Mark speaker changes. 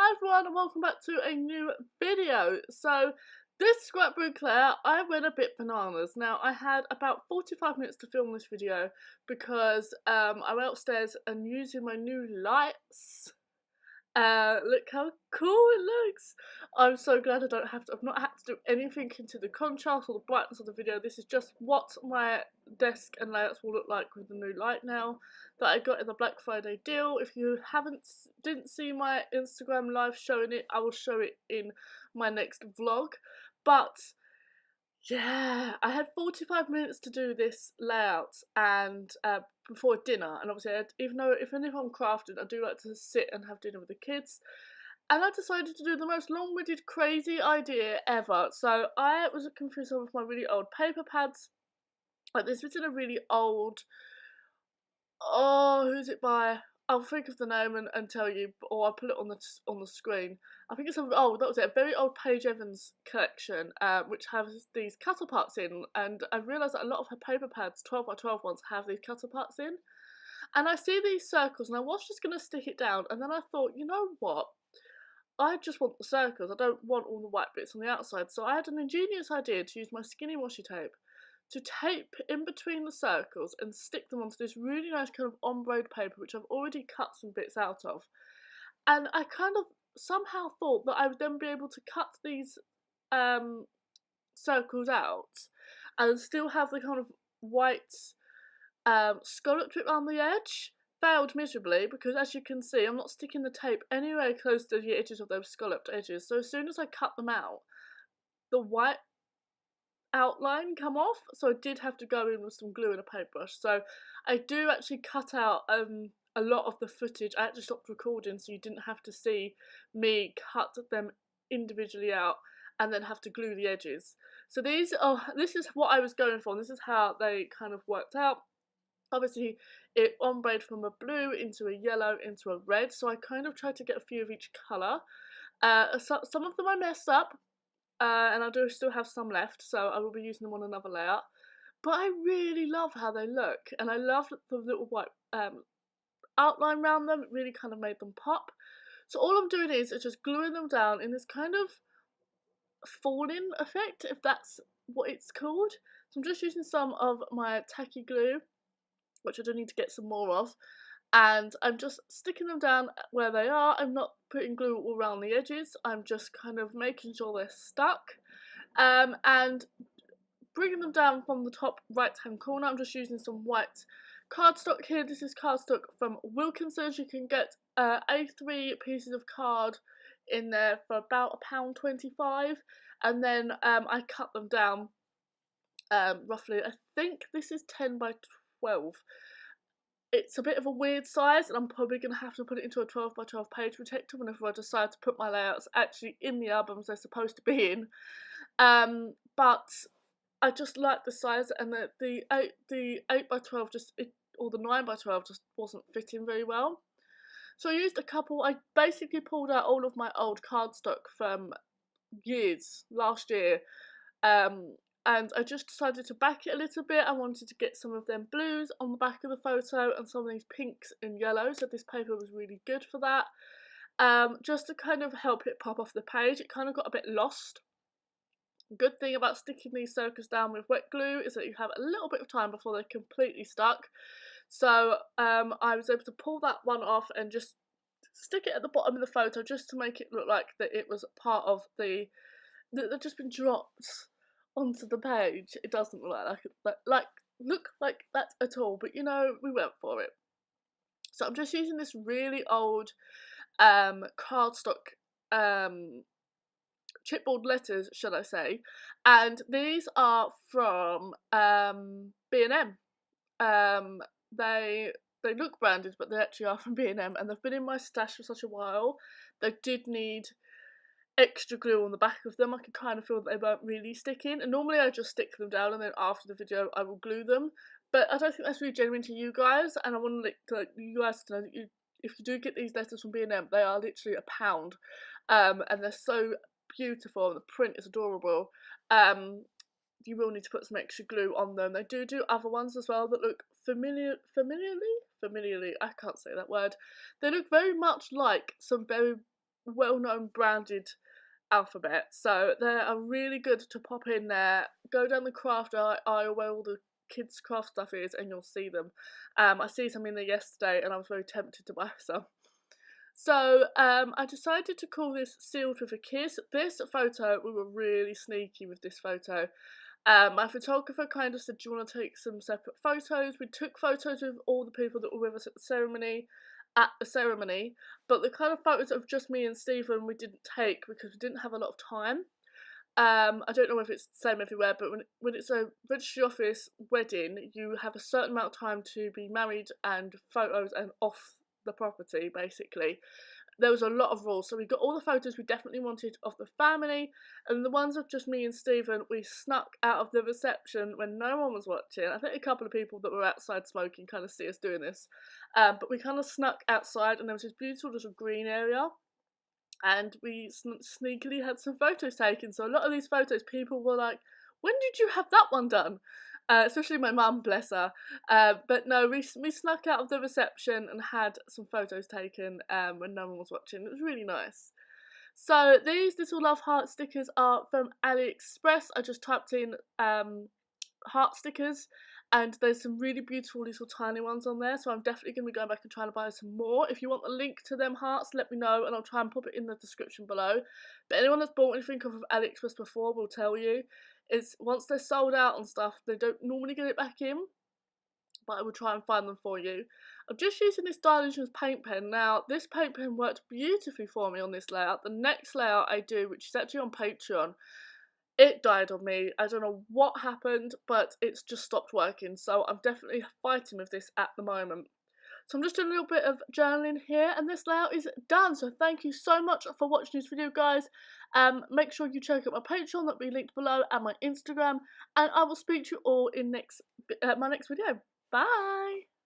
Speaker 1: Hi everyone and welcome back to a new video. So this scrapbook layout, I went a bit bananas. Now I had about 45 minutes to film this video because I went upstairs and using my new lights. Look how cool it looks. I'm so glad I've not had to do anything into the contrast or the brightness of the video. This is just what my desk and layouts will look like with the new light now that I got in the Black Friday deal. If you didn't see my Instagram live showing it, I will show it in my next vlog. But yeah, I had 45 minutes to do this layout and before dinner, and obviously even if I'm crafting, I do like to sit and have dinner with the kids, and I decided to do the most long-winded crazy idea ever. So I was looking through some of my really old paper pads. Like this was in a really old, who's it by? I'll think of the name and tell you, or I'll put it on the screen. I think it's a very old Paige Evans collection, which has these cut parts in, and I realised that a lot of her paper pads, 12x12 ones, have these cut parts in. And I see these circles, and I was just going to stick it down, and then I thought, you know what? I just want the circles, I don't want all the white bits on the outside, so I had an ingenious idea to use my skinny washi tape to tape in between the circles and stick them onto this really nice kind of ombre paper which I've already cut some bits out of. And I kind of somehow thought that I would then be able to cut these circles out and still have the kind of white scallop drip on the edge. Failed miserably because, as you can see, I'm not sticking the tape anywhere close to the edges of those scalloped edges, so as soon as I cut them out, the white outline come off, so I did have to go in with some glue and a paintbrush. So I do actually cut out a lot of the footage. I actually stopped recording so you didn't have to see me cut them individually out and then have to glue the edges. So this is what I was going for, and this is how they kind of worked out. Obviously it ombreed from a blue into a yellow into a red, so I kind of tried to get a few of each colour. Some of them I messed up, and I do still have some left, so I will be using them on another layout. But I really love how they look, and I love the little white outline around them. It really kind of made them pop. So all I'm doing is just gluing them down in this kind of falling effect, if that's what it's called. So I'm just using some of my tacky glue, which I do need to get some more of, and I'm just sticking them down where they are. I'm not putting glue all around the edges, I'm just kind of making sure they're stuck, and bringing them down from the top right hand corner. I'm just using some white cardstock here. This is cardstock from Wilkinson's. You can get A3 pieces of card in there for about £1.25, and then I cut them down roughly, I think this is 10 by 12. It's a bit of a weird size, and I'm probably going to have to put it into a 12 by 12 page protector whenever I decide to put my layouts actually in the albums they're supposed to be in. But I just like the size, and the 8 by 12 or the 9 by 12 just wasn't fitting very well. So I used a couple. I basically pulled out all of my old cardstock from last year, and I just decided to back it a little bit. I wanted to get some of them blues on the back of the photo and some of these pinks and yellows, so this paper was really good for that. Just to kind of help it pop off the page. It kind of got a bit lost. Good thing about sticking these circles down with wet glue is that you have a little bit of time before they're completely stuck. So I was able to pull that one off and just stick it at the bottom of the photo just to make it look like that it was part of that they've just been dropped onto the page. It doesn't look like that at all, but you know, we went for it. So I'm just using this really old cardstock chipboard letters, should I say, and these are from B&M. They look branded, but they actually are from B&M, and they've been in my stash for such a while. They did need extra glue on the back of them. I could kind of feel that they weren't really sticking, and normally I just stick them down and then after the video I will glue them, but I don't think that's really genuine to you guys, and I want you guys to know that if you do get these letters from B&M, they are literally £1, and they're so beautiful and the print is adorable. You will need to put some extra glue on them. They do other ones as well that look familiarly, I can't say that word. They look very much like some very well-known branded alphabet, so they are really good to pop in there. Go down the craft aisle where all the kids craft stuff is and you'll see them. I see some in there yesterday and I was very tempted to buy some. So I decided to call this Sealed with a Kiss. This photo, we were really sneaky with this photo. My photographer kind of said, do you want to take some separate photos? We took photos with all the people that were with us at the ceremony, but the kind of photos of just me and Stephen we didn't take because we didn't have a lot of time. I don't know if it's the same everywhere, but when it's a registry office wedding, you have a certain amount of time to be married and photos and off the property, basically. There was a lot of rules, so we got all the photos we definitely wanted of the family, and the ones of just me and Stephen we snuck out of the reception when no one was watching. I think a couple of people that were outside smoking kind of see us doing this, but we kind of snuck outside, and there was this beautiful little green area, and we sneakily had some photos taken. So a lot of these photos, people were like, when did you have that one done? Especially my mum, bless her. But no, we snuck out of the reception and had some photos taken when no one was watching. It was really nice. So these little love heart stickers are from AliExpress. I just typed in heart stickers, and there's some really beautiful little tiny ones on there, so I'm definitely going to be going back and trying to buy some more. If you want the link to them hearts, let me know and I'll try and pop it in the description below. But anyone that's bought anything off of AliExpress before will tell you, is once they're sold out and stuff, they don't normally get it back in, but I will try and find them for you. I'm just using this Dilutions paint pen. Now, this paint pen worked beautifully for me on this layout. The next layout I do, which is actually on Patreon, it died on me. I don't know what happened, but it's just stopped working, so I'm definitely fighting with this at the moment. So I'm just doing a little bit of journaling here, and this layout is done. So thank you so much for watching this video, guys. Make sure you check out my Patreon, that'll be linked below, and my Instagram, and I will speak to you all in my next video. Bye!